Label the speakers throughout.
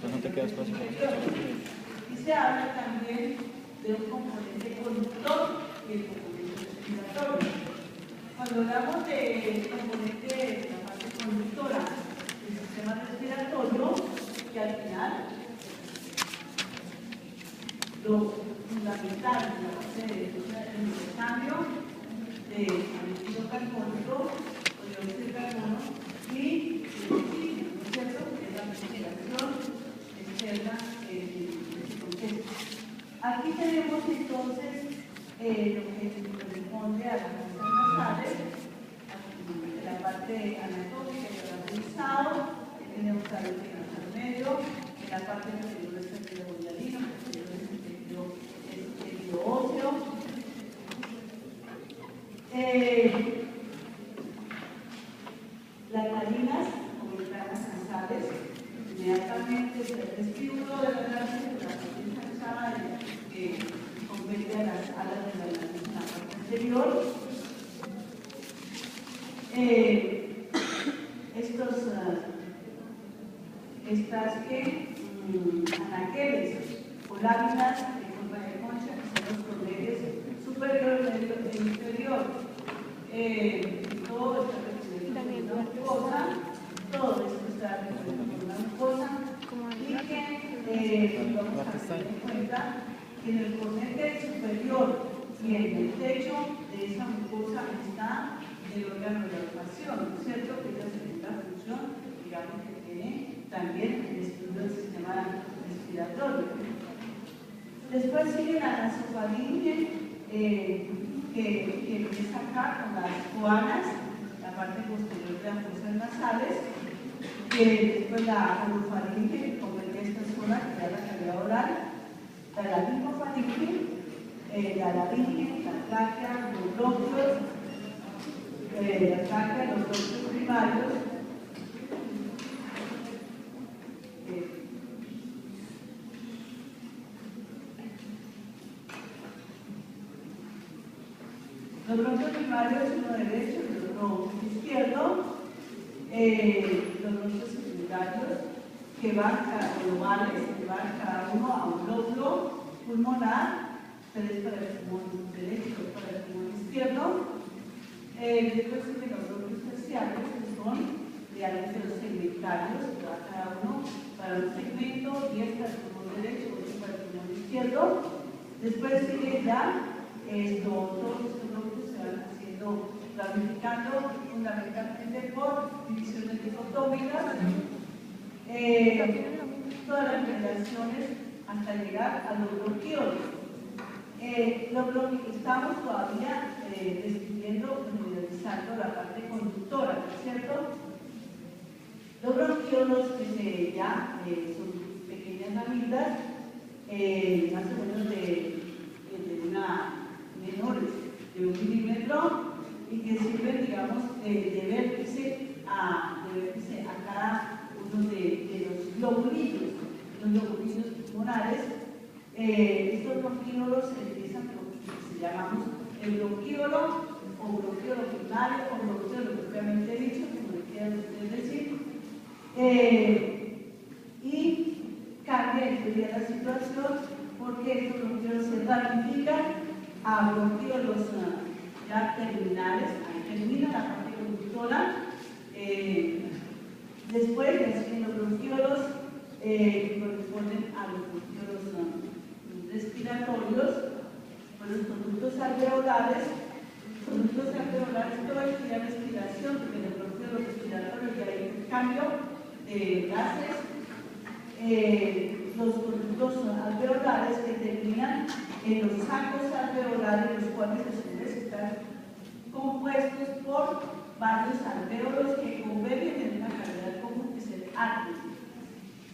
Speaker 1: No te queda espacio.
Speaker 2: Y se habla también de un componente conductor y el componente respiratorio. Cuando hablamos del componente de la parte conductora del sistema respiratorio, que al final lo fundamental de la parte del intercambio de anhídrido carbónico o dióxido de carbono y el oxígeno, ¿no es cierto?, que es la respiración externa de este proceso. Aquí tenemos entonces lo que corresponde a las fosas nasales, la parte anatómica y el realizado, tenemos el nasal medio, en la parte inferior del sentido bondadino, posterior del sentido óseo. Las narinas o ventanas nasales, inmediatamente se vestíbulo de la nariz, la parte nasal que compete a las alas de la nariz en la parte anterior. Estas anaqueles o láminas de forma de concha, que son los corneles superior e inferior. Todo está representado por una mucosa, todo esto está representado por una mucosa, y que vamos a tener en cuenta que en el cornete superior y en el techo de esa mucosa está el órgano de la olfacción, ¿no es cierto? Que es la segunda función, digamos, que tiene también el estudio del sistema respiratorio. Después sigue la nasofaringe, que empieza acá con las coanas, la parte posterior de las fosas nasales, después la orofaringe, que comprende esta zona que da la cavidad oral, la laringofaringe, la laringe, la tráquea, los bronquios, la tráquea, los bronquios primarios, los bronquios primarios, uno derecho y el otro izquierdo, los bronquios secundarios, que van globales, que van cada uno a un lóbulo pulmonar, 3 para el pulmón derecho y 2 para el pulmón izquierdo. Después siguen los bronquios terciarios, que son de alveolos segmentarios, que va cada uno para un segmento, 10 para el pulmón derecho y 8 para el pulmón izquierdo. Después sigue ya todos estos bronquios se van haciendo, ramificando fundamentalmente por divisiones dicotómicas, todas las relaciones hasta llegar a los bronquiolos. Estamos todavía describiendo, generalizando la parte conductora, ¿no es cierto? Los bronquiolos que ya son pequeñas amigas, más o menos de menores de 1 milímetro y que sirven, digamos, de vértice a cada uno de los globulillos pulmonares. Estos bronquíolos empiezan por lo que se llamamos el bronquíolo o bronquíolo primario o bronquíolo propiamente dicho, como le quieran ustedes decir, y cambia enseguida la situación porque estos bronquíolos se ramifican a bronquíolos ya terminales, ahí termina la parte conductora. Después ya siguen los bronquíolos que corresponden a los bronquíolos respiratorios, con los conductos alveolares. Conductos alveolares, todo esto ya respiración, porque en el bronquíolo respiratorio ya hay intercambio de gases. Los conductos alveolares que terminan en los sacos alveolares, los cuales a su vez están compuestos por varios alvéolos que convergen en una cavidad común que es el atrio.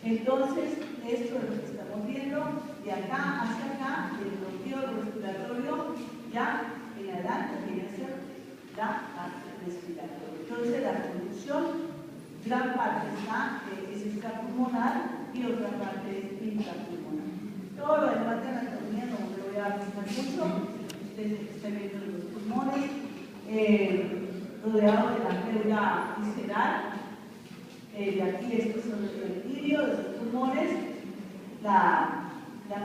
Speaker 2: Entonces, esto es lo que estamos viendo de acá hacia acá, del bronquíolo respiratorio, ya en adelante viene a ser la parte respiratoria. Entonces, la conducción, gran parte es extrapulmonar y otra parte es intrapulmonar. Todo lo demás de anatomía no me voy a avanzar mucho, ustedes están viendo los pulmones, rodeado de la pleura visceral. De aquí estos son los delirios, pulmones, la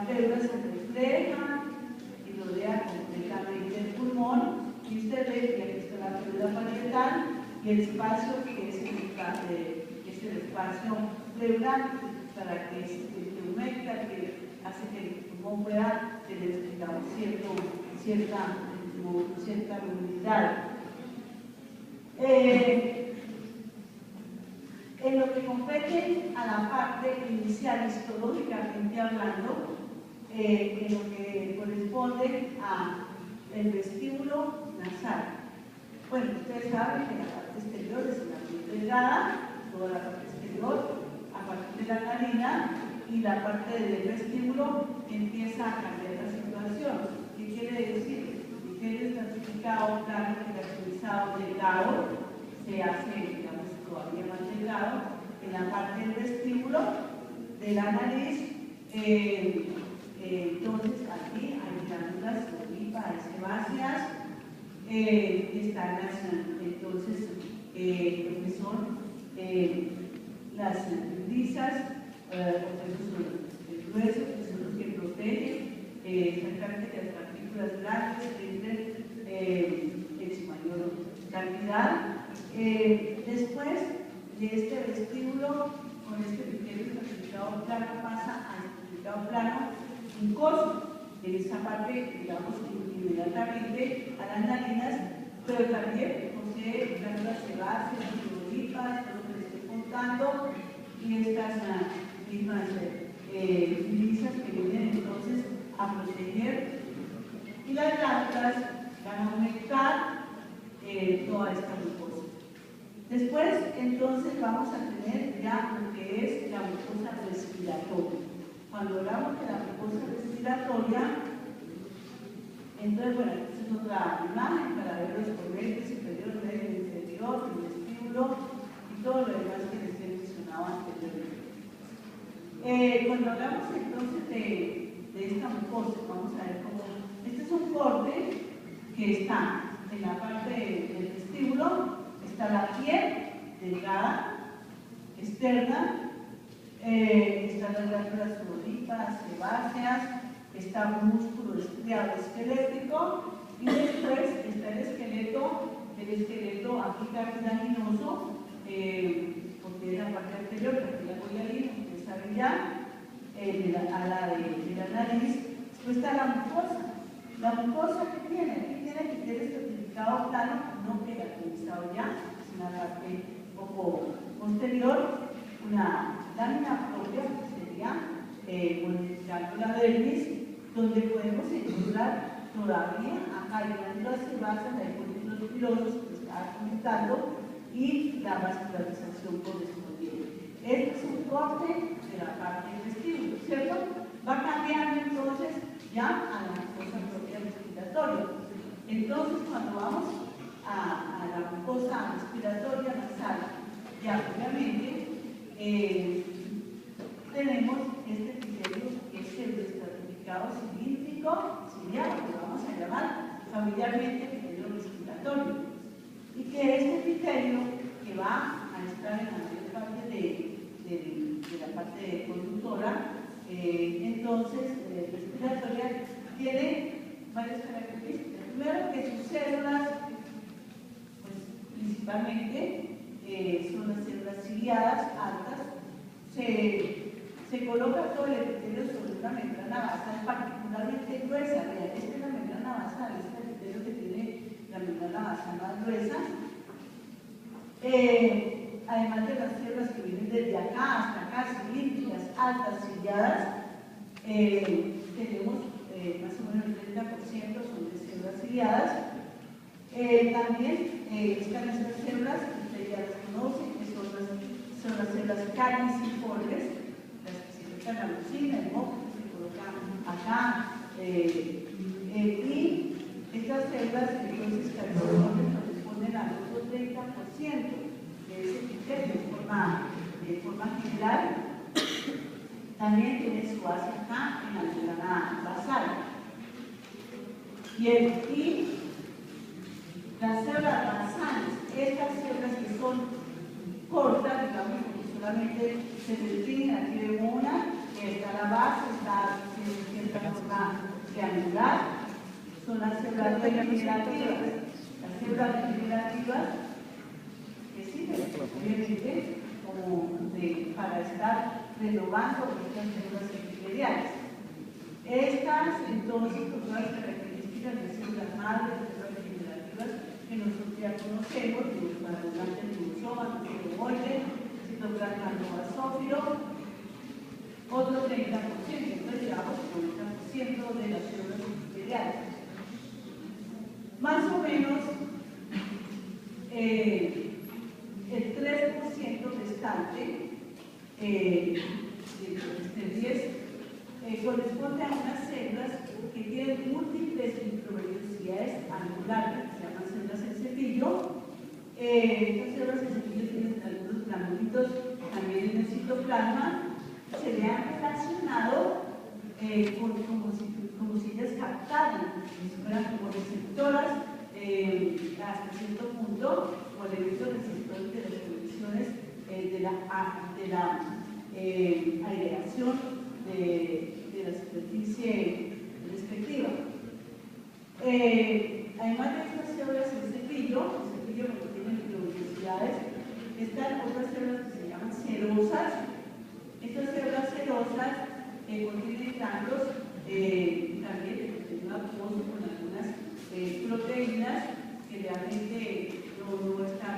Speaker 2: pleura se refleja y rodea completamente el pulmón, y usted ve que aquí está la pleura parietal y el espacio que es el espacio pleural, para que se humecta, que hace que el pulmón pueda tener, digamos, cierta movilidad. En lo que compete a la parte inicial, histológicamente hablando, en lo que corresponde al vestíbulo nasal. Bueno, ustedes saben que la parte exterior es la piel delgada, toda la parte exterior, a partir de la narina, y la parte del vestíbulo empieza a cambiar la situación. ¿Qué quiere decir? Que el estratificado plano caracterizado delgado se hace, digamos, todavía más delgado en la parte del vestíbulo de la nariz. Entonces aquí hay glándulas ovíparas sebáceas, están entonces lo que son las lisas, el grueso, que son los que protegen exactamente las partículas grandes en su mayor cantidad. Después de este vestíbulo, con este epitelio estratificado plano, pasa al estratificado plano mucoso, en esta parte, digamos, inmediatamente a las narinas, pero también posee glándulas sebáceas, ovíparas, todo lo que les estoy contando, y estas mismas lisas que vienen entonces a proteger, y las glándulas van a aumentar toda esta mucosa. Después, entonces, vamos a tener ya lo que es la mucosa respiratoria. Cuando hablamos de la mucosa respiratoria, entonces, bueno, esta es otra imagen para ver los corrientes superior, medio, inferior, el vestíbulo y todo lo demás que les he mencionado anteriormente. Cuando hablamos entonces de esta mucosa, vamos a ver cómo. Este es un corte que está en la parte del vestíbulo, está la piel delgada, externa, están las glándulas ovíparas, sebáceas, está un músculo estriado esquelético, y después está el esqueleto aquí cartilaginoso, porque es la parte anterior, cartilagohialino, ustedes saben ya, a la de la nariz. Después está la mucosa. La mucosa que tiene, aquí tiene que tener estratificado plano, no queratinizado ya, es una parte un poco posterior, una lámina propia que sería modificando la dermis, donde podemos encontrar todavía acá hay glándulas sebáceas, hay folículos pilosos que está comentando, y la vascularización correspondiente. Este es un corte de la parte del vestíbulo, ¿cierto? Va cambiando entonces ya a la mucosa propia respiratoria. Entonces, cuando vamos a la mucosa respiratoria nasal, ya obviamente tenemos este epitelio que es el estratificado cilíndrico, ciliar, lo vamos a llamar familiarmente epitelio respiratorio, y que este epitelio que va a estar en la mayor parte de la parte conductora, entonces respiratoria, tiene varias características. Primero, que sus células, pues principalmente son las células ciliadas altas, se coloca todo el epitelio sobre una membrana basal particularmente gruesa. Vean, esta es la membrana basal, este es el epitelio que tiene la membrana basal más gruesa. Además de las células que vienen desde acá hasta acá, cilíndricas, altas, ciliadas, tenemos más o menos el 30% son de células ciliadas. También están estas células, ustedes ya las conocen, que son las células carniciformes, las que se colocan la leucina, el moco que se coloca acá, y estas células entonces carniciformes corresponden al otro 30% de ese epitelio de forma general. También tiene su base acá en la membrana basal. Y las células basales, estas células que son cortas, digamos, que solamente se restringen, aquí vemos una, está la base, está en cierta forma triangular, son las células degenerativas. Las células degenerativas que sirven, obviamente, para estar renovando estas células epiteliales. Estas, entonces, con todas las características de células madre, de células degenerativas que nosotros ya conocemos, de parasitas del cromosoma, citoide, citoplasma basófilo, otro 30%, entonces llegamos al 90% de las células epiteliales. Más o menos, el 3% restante, del 10%, corresponde a unas células que tienen múltiples microvellosidades angulares, que se llaman células en cepillo. Estas células en cepillo tienen algunos granulitos también en el citoplasma, se le han relacionado como si ellas captaran, si fueran como receptoras hasta cierto punto, o elementos receptores de las condiciones de la agregación de la superficie respectiva. Además de estas células en cepillo porque tienen microvellosidades, están otras células que se llaman serosas. Estas células serosas contienen gránulos también de contenido acuoso con algunas proteínas que realmente no está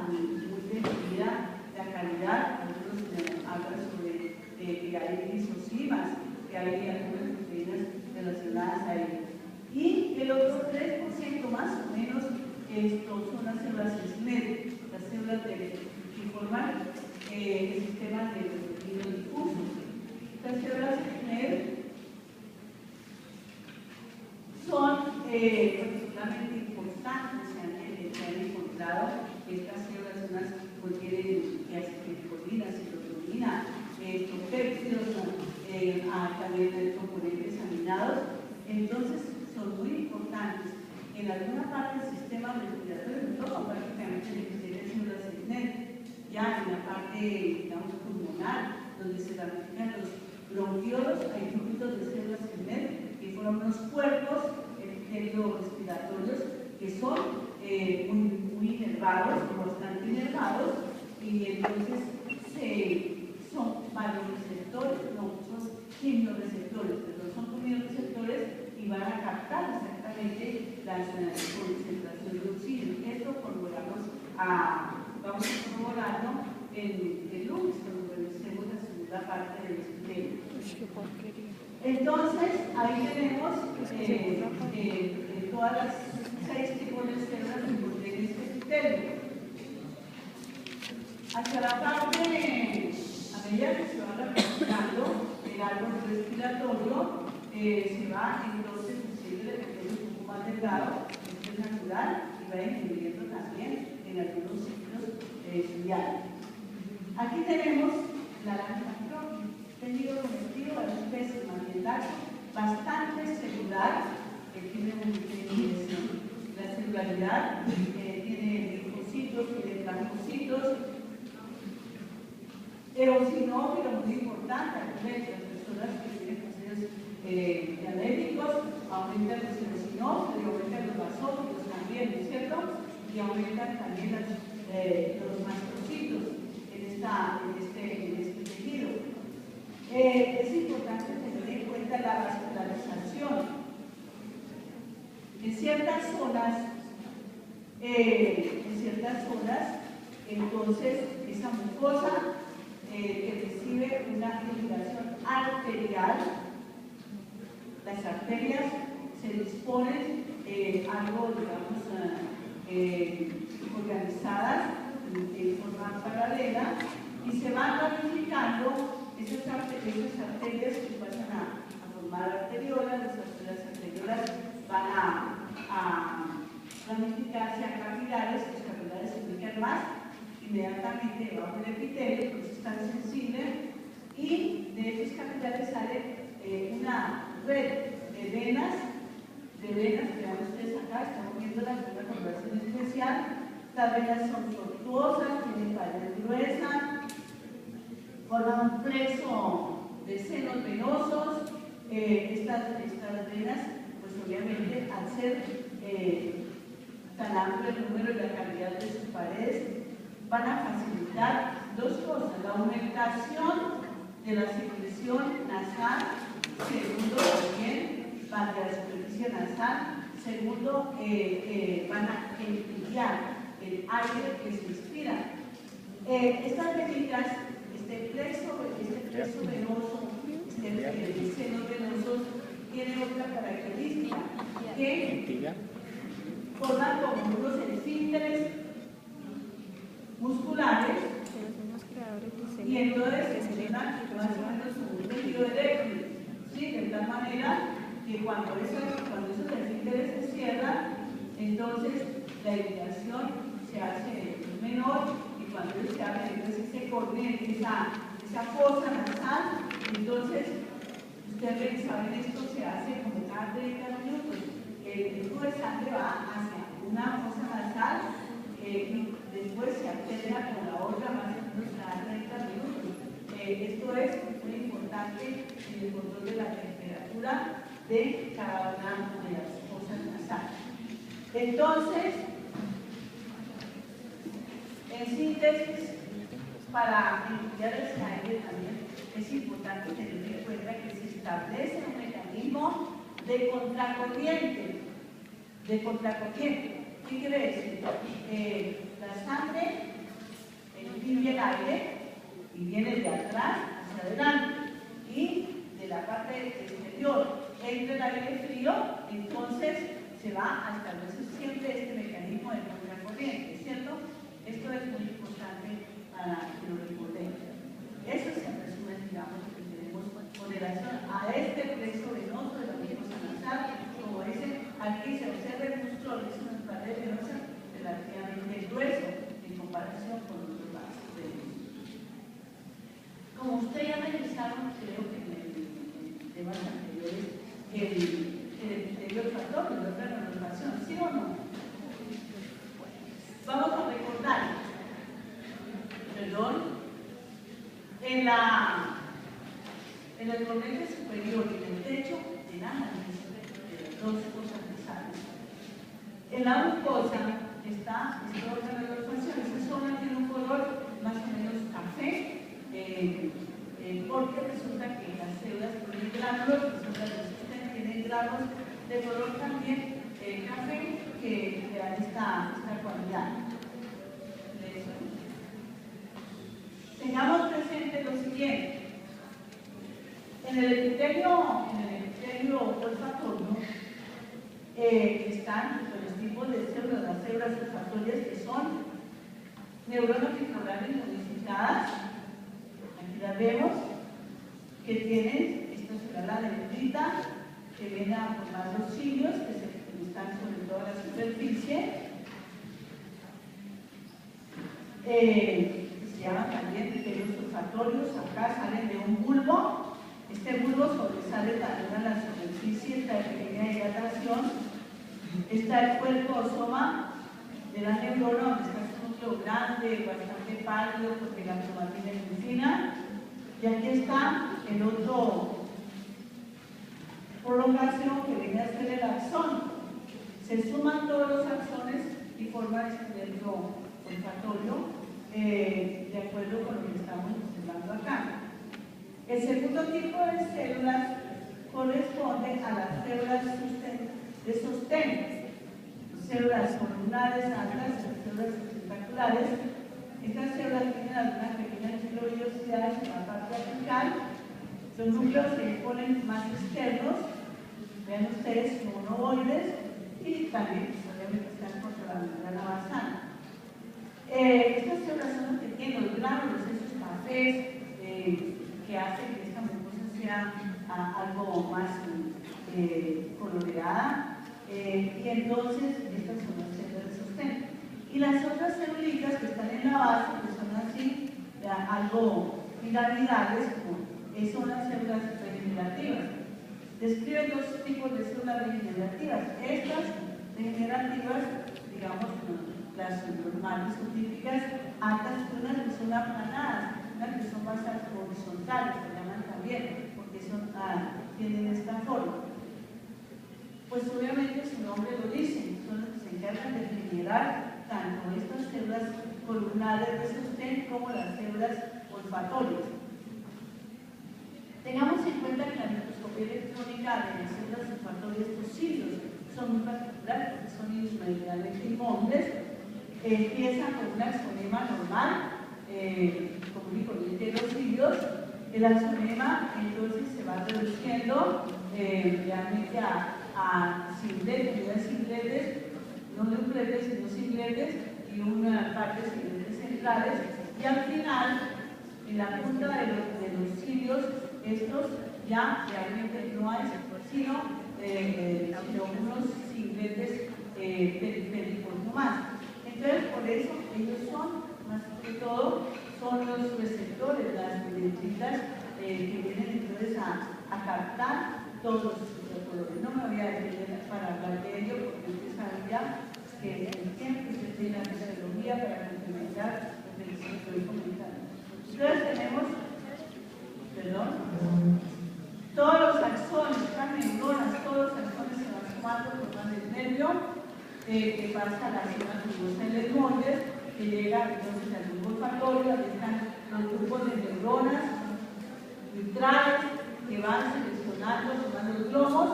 Speaker 2: muy definida la calidad. Algunos hablan sobre que hay lisocimas, que hay algunas proteínas relacionadas a ello. Y el otro 3% más o menos son las células SNED, las células que forman el sistema de tejido difuso. Estas células SNED son particularmente importantes, se han encontrado que estas células contienen acetilcolina, serotonina, péptidos, también componentes aminados, entonces son muy importantes. En alguna parte del sistema respiratorio, todo prácticamente tiene células SNED, ya en la parte, digamos, pulmonar, donde se ramifican los bronquiolos, hay grupos de células SNED que forman unos cuerpos respiratorios que son muy inervados, bastante inervados, y entonces son varoreceptores, no, son quimioreceptores, pero son quimioreceptores y van a captar exactamente la concentración de oxígeno. Esto vamos a corroborarlo el lunes cuando revisemos la segunda parte del epitelio. Entonces, ahí tenemos todas las 6 tipos de células que contienen este epitelio. Hacia la parte, a medida que se va ramificando el árbol respiratorio, se va entonces haciendo el epitelio un poco más delgado, esto es natural, y va disminuyendo también en algunos ciclos diarios. Aquí tenemos la lámina propia, tejido conectivo de una especie mandibular bastante celular, que tiene una la celularidad, tiene linfocitos, tiene blancocitos, eosinófilo, muy importante, las personas que tienen procesos diabéticos, aumentan los eosinófilos y aumentan los basófilos también, ¿no es cierto? Y aumentan también los mastrocitos en este tejido. Es importante tener en cuenta la vascularización. En ciertas zonas, entonces, esa mucosa que recibe una irrigación arterial, las arterias se disponen algo, digamos, organizadas en forma paralela y se van ramificando esas arterias que pasan a formar arteriolas, las arteriolas van a ramificarse a capilares, los capilares se ubican más inmediatamente debajo del epitelio, por eso es tan sensible, y de esos capilares sale una red de venas, que vean ustedes acá, estamos viendo la coloración especial, Estas venas son tortuosas, tienen pared gruesa, forman un plexo de senos venosos. Estas venas, pues obviamente, al ser tan amplio el número y la calidad de sus paredes, van a facilitar dos cosas: la aumentación de la secreción nasal, segundo, también para la superficie nasal, segundo, van a limpiar el aire que se inspira. Estas venitas, este plexo venoso, este senos venosos, tiene otra característica, que forman como unos esfínteres musculares, y entonces funcionan más o menos como un tejido eléctrico, ¿sí? De tal manera que cuando esos esfínteres se cierran, entonces la irritación se hace menor, y cuando ellos se abren, entonces se corre esa fosa nasal. Entonces ustedes saben, esto se hace como cada 30 minutos. El flujo de sangre va hacia una fosa nasal y después se alterna con la otra más o menos cada 30 minutos. Esto es muy importante en el control de la temperatura de cada una de las fosas nasales. Entonces, en síntesis, para limpiar ese aire también es importante tener en cuenta que se establece un mecanismo de contracorriente. ¿Qué quiere decir? La sangre limpia el aire y viene de atrás hacia adelante, y de la parte exterior entra el aire frío, entonces se va a establecer siempre este mecanismo de contracorriente, ¿cierto? Esto es muy importante para que lo recordemos. Eso se resume, digamos, que tenemos con relación a este plexo venoso de la mucosa nasal. Como dicen, aquí se observa el músculo de una pared venosa relativamente grueso en comparación con otros vasos venosos. Como ustedes ya revisaron, creo que en temas anteriores, el epitelio olfatorio, la organolfación, ¿sí o no? Vamos a recordar, en el cornete superior y en el techo de la nariz, de las dos fosas nasales. En la mucosa está esta organolfación. Esa zona tiene un color más o menos café, porque resulta que las células tienen gránulos, las células del sistema tienen granos de color también café, que le dan esta cualidad. Tengamos presente lo siguiente: en el epitelio olfatorio están los tipos de células, las células olfatorias, que son neuronas fibulares modificadas. Aquí las vemos, que tienen esta célula de dendrita, que viene a formar los cilios, que están sobre toda la superficie. Se llaman también epitelios olfatorios. Acá salen de un bulbo. Este bulbo sobresale también a la superficie, esta pequeña dilatación. Está el cuerposoma de la neurona, donde está este núcleo grande, bastante pálido, porque la cromatina es muy fina. Y aquí está el otro prolongación, que viene a ser el axón. Se suman todos los axones y forman este nervio olfatorio, de acuerdo con lo que estamos observando acá. El segundo tipo de células corresponde a las células de sostén, células columnares altas, células espectaculares. Estas células tienen algunas pequeñas vellosidades en la parte apical. Los núcleos se ponen más externos, vean ustedes, como ovoides, y también obviamente están contra la membrana basal. Estas células son las que tienen los gránulos, esos cafés, que hacen que esta mucosa sea algo más coloreada, y entonces estas son las células de sostén. Y las otras celulitas que están en la base, que son así, algo piramidales, son las células regenerativas. Describen dos tipos de células regenerativas. Estas regenerativas, digamos, las normales o típicas, altas, unas que son aplanadas, unas que son más horizontales, se llaman también, porque tienen esta forma. Pues obviamente su nombre lo dice, son los que se encargan de generar tanto estas células columnares de sostén como las células olfatorias. Tengamos en cuenta que la microscopía electrónica de las células olfatorias, estos cilios, son muy particulares porque son medianamente inmóviles. Empiezan con un axonema normal, común y corriente de los cilios. El axonema entonces se va reduciendo realmente a cingletes, no dupletes, sino cingletes, y una parte de cingletes centrales, y al final, en la punta de los cilios, estos ya realmente no hay, sino unos cingletes periféricos nomás. Entonces, por eso ellos son, más que todo, son los receptores, las dendritas que vienen entonces a captar todos los colores. No me voy a detener para hablar de ello, porque ustedes saben ya que el tiempo se tiene la fisiología para complementar lo que les estoy comentando. Entonces tenemos, todos los axones, las neuronas, todos los axones se van sumando, forman el nervio, que pasa a la zona tubosa del Desmondes, que llega entonces al grupo olfatorio, donde están los grupos de neuronas vitrales que van seleccionando, tomando los globos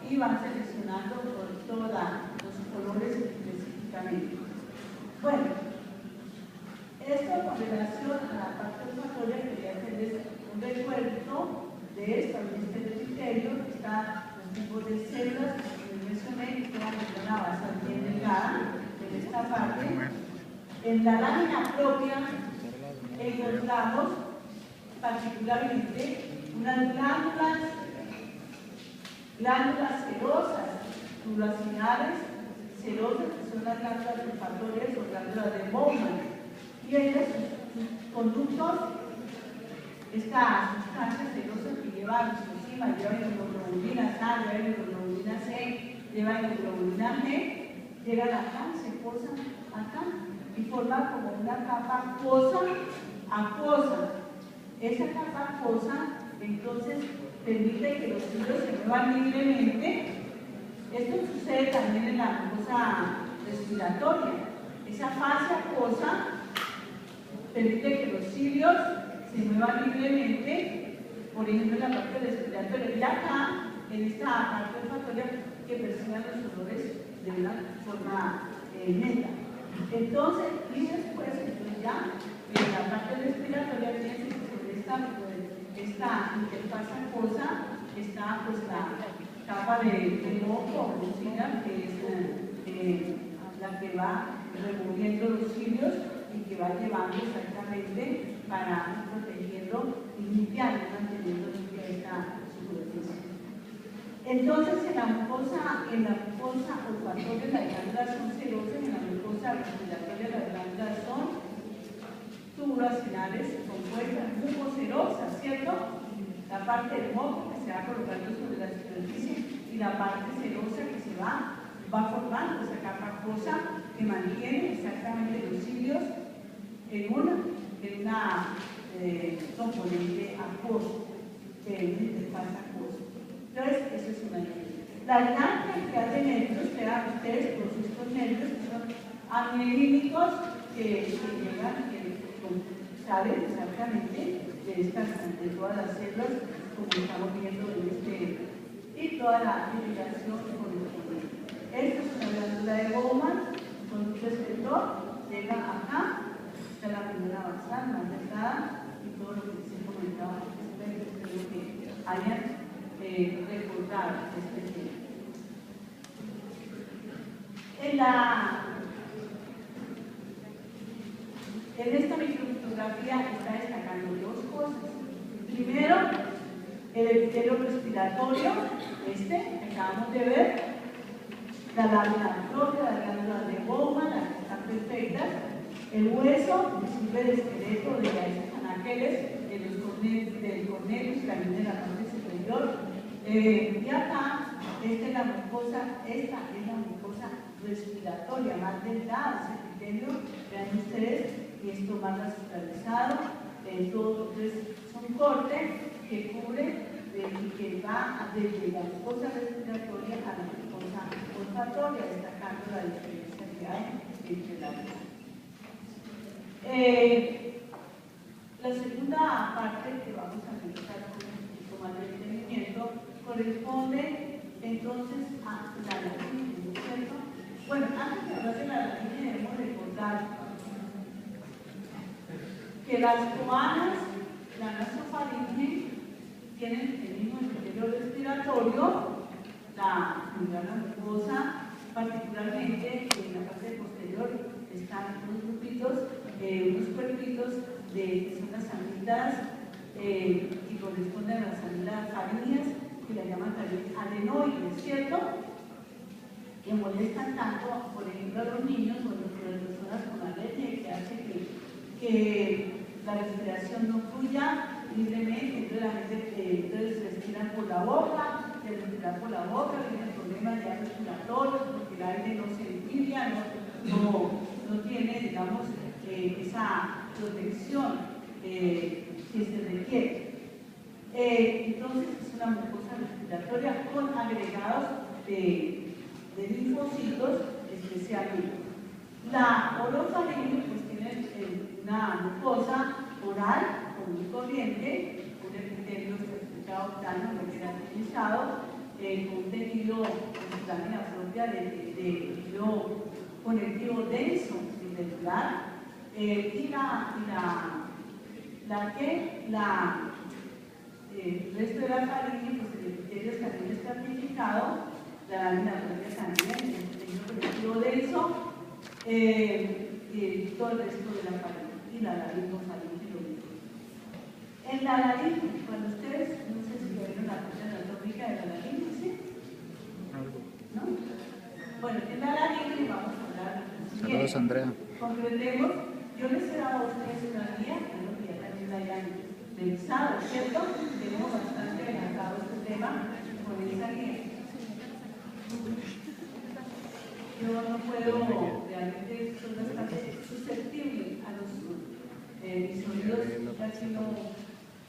Speaker 2: y van seleccionando por todos los colores específicamente. Bueno, esto con relación a la parte olfatoria quería hacerles un recuerdo de esto, en este epitelio, que están los tipos de células que les mencioné, que eran una base bien delgada, en esta parte. En la lámina propia encontramos particularmente unas glándulas serosas, tubulacinales serosas, que son las glándulas olfatorias o glándulas de Bowman. Y ellas, sus conductos, estas sustancias serosas que llevan enzima, llevan hemoglobina A, llevan hemoglobina C, llevan hemoglobina G, llegan acá, se posan acá y forman como una capa acuosa. Esa capa acuosa entonces permite que los cilios se muevan libremente. Esto sucede también en la mucosa respiratoria. Esa fase acuosa permite que los cilios se muevan libremente, por ejemplo en la parte respiratoria, y acá, en esta parte olfatoria, que perciban los olores de una forma neta. Entonces, y después, ya en la parte respiratoria, fíjense que sobre esta interfaz acuosa está pues la capa de moco o mucina, que es la que va removiendo los cilios y que va llevando exactamente para ir protegiendo y limpiando, manteniendo limpia esta superficie. Entonces, en la mucosa olfatoria las glándulas son serosas, en la mucosa respiratoria las glándulas son tubulacinales, compuestas, mucoserosas, ¿cierto? La parte del moco que se va colocando sobre la superficie y la parte serosa que se va formando esa capa acuosa que mantiene exactamente los cilios en una componente acuoso, que es la interfaz acuosa. Entonces, eso es una idea. La gran cantidad de nervios que dan ustedes, por estos nervios que son amielínicos, que llegan, que saben exactamente de todas las células, como estamos viendo en y toda la irrigación correspondiente. Esta es una glándula de Bowman, con un receptor, llega acá, está la primera basal, más delgada, y todo lo que se comentaba, espero que hayan recordado este tema. En esta microfotografía está destacando dos cosas. Primero, el epitelio respiratorio, que acabamos de ver, la lámina propia, las glándulas de Bowman, las que están perfectas, el hueso, que sirve de esqueleto de las anaqueles, del cornelius, que viene de la parte superior, y acá, esta es la mucosa respiratoria, más delgada, ese epitelio, vean y es tomarla centralizado. Entonces, es un corte que cubre y que va desde la mucosa respiratoria a la mucosa olfatoria, destacando la diferencia que hay entre las dos. La segunda parte que vamos a realizar con un poquito más de detenimiento corresponde entonces a la laringe, ¿no es cierto? Bueno, antes de hablar de la laringe debemos recordar que las coanas, la nasofaringe, tienen el mismo epitelio respiratorio, la mucosa, particularmente en la parte posterior están unos grupitos, unos cuerpitos que son las amígdalas que corresponden a las amígdalas faríneas, que la llaman también adenoides, ¿cierto? Que molestan tanto, por ejemplo, a los niños o a las personas con alergia, que hace que la respiración no fluya libremente, entonces la gente respira por la boca, y al respirar por la boca vienen problemas ya respiratorios, porque el aire no se enfría, no tiene, digamos, esa protección que se requiere. Entonces es una mucosa respiratoria con agregados de linfocitos especialmente. La orofaringe pues tiene una mucosa oral común y corriente, un epitelio octano que era utilizado, con un tejido en su lámina propia de tejido conectivo denso y regular, y el resto de la faringe, pues el epitelio es también estratificado, la lámina propia también, el tejido conectivo denso, y todo el resto de la faringe, y la laringofaringe lo mismo. En la laringe, cuando ustedes, no sé si vieron la parte anatómica de la laringe, ¿sí? ¿No? Bueno, en la laringe vamos a hablar.
Speaker 1: Saludos, Andrea.
Speaker 2: Comprendemos, yo les he dado a ustedes una guía, creo que ya también la hayan revisado, ¿cierto? Tenemos bastante adelantado este tema con esa guía. Yo no puedo, realmente soy bastante susceptible a los mis oídos, casi no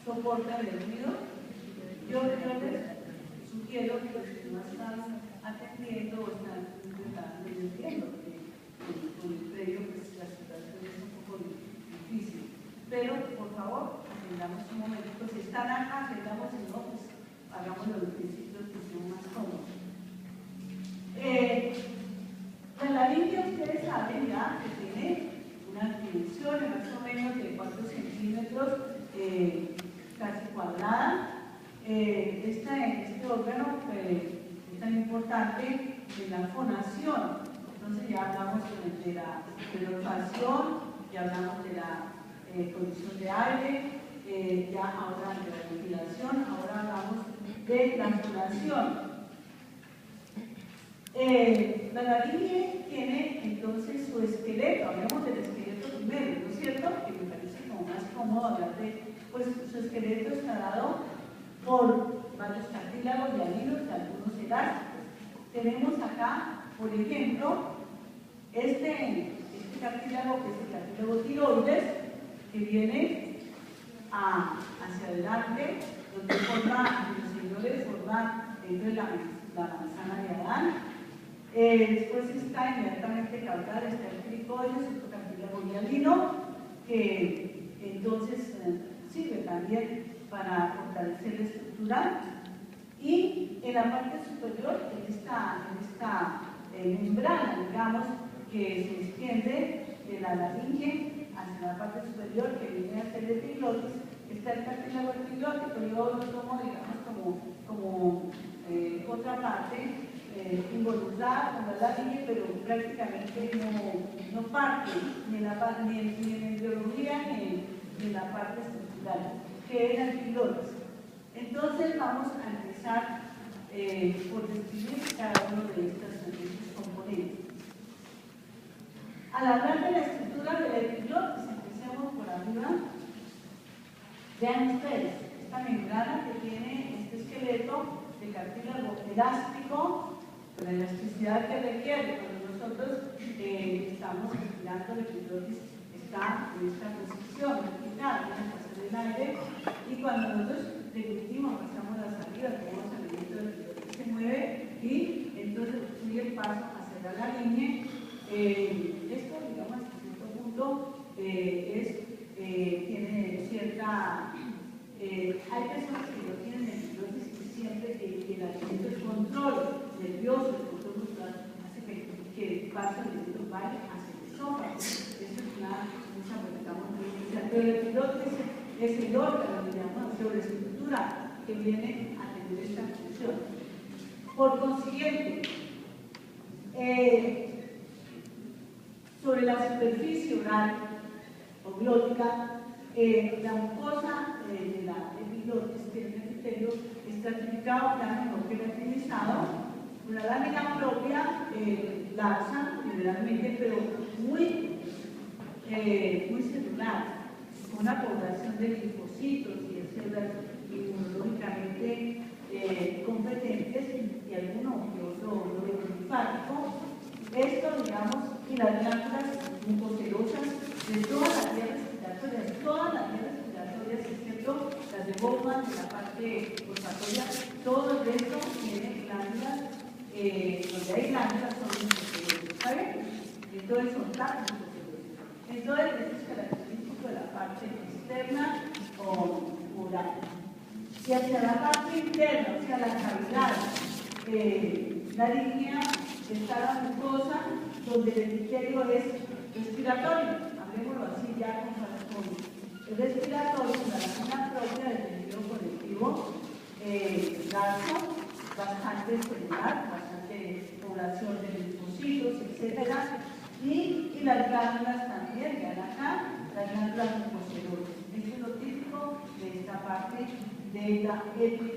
Speaker 2: soportan el ruido. Yo les sugiero que los que no están atendiendo o están entendiendo, con el previo pues la situación es un poco difícil. Pero por favor, atendamos un momento. Si están acá, atendamos, si no, pues hagámoslo en principios que sean más cómodos. La laringe, ustedes saben ya que tiene unas dimensiones más o menos de 4 centímetros, casi cuadrada. Este órgano es tan importante en la fonación. Entonces ya hablamos de la olfacción, ya hablamos de la conducción de aire, ya ahora de la ventilación, ahora hablamos de la fonación. La laringe tiene entonces su esqueleto, hablemos del esqueleto primero, ¿no es cierto? Que me parece como más cómodo hablar de, pues su esqueleto está dado por varios cartílagos y hilos y algunos elásticos. Tenemos acá, por ejemplo, este cartílago que es el cartílago tiroides, que viene hacia adelante, donde forma, los señores forman dentro de la manzana de Adán. Después está inmediatamente caudal, está el cricoides, el cartílago hialino, que entonces sirve también para fortalecer la estructura. Y en la parte superior, en esta membrana, digamos, que se extiende de la laringe hacia la parte superior, que viene hacia el epiglotis, está el cartílago epiglótico. Yo lo tomo, digamos, como otra parte involucrada con la laringe, pero prácticamente no parte ni en embriología ni en la parte estructural, que es la epiglotis. Entonces vamos a empezar por describir cada uno de estos componentes. Al hablar de la estructura de la epiglotis, empecemos por arriba. Vean ustedes, esta membrana que tiene este esqueleto de cartílago elástico, con la elasticidad que requiere cuando nosotros estamos respirando, la epiglotis está en esta posición vertical, en el pasar del aire, y cuando nosotros deglutimos, pasamos la salida, tenemos alimento del que se mueve, y entonces sigue el paso hacia la laringe. Esto, digamos, hasta cierto punto, tiene cierta... hay personas que no tienen nerviosis y siempre que el alimento, el control nervioso, el control muscular, hace que el paso del alimento vaya hacia el esófago. Eso es una cosa que estamos muy interesante. Pero el piloto es el órgano, digamos, sobre estructura que viene a tener esta función. Por consiguiente, sobre la superficie oral o glótica, la mucosa de la epiglotis, que es el epitelio, está estratificado, plano no queratinizado, una lámina propia, laxa generalmente, pero muy celular, con una población de linfocitos y de células inmunológicamente competentes y alguno que otro nódulo linfático. Esto, digamos, y las glándulas mucoserosas de todas las vías respiratorias, excepto las de Bowman, de la parte olfatoria, todo el resto tiene glándulas, donde hay glándulas son mucoserosas, ¿está bien? Entonces son tacos mucoserosas. Entonces, esto es característico de la parte externa o oral. Y hacia la parte interna, o sea, la cavidad laringea, está la mucosa, donde el epitelio es respiratorio, hablemoslo así ya con el respiratorio, la lámina propia del tejido conectivo, laxo, bastante celular, bastante población de linfocitos, etc. Y las glándulas también, vean acá, las glándulas mucoserosas. Eso es lo típico de esta parte de la epitelio.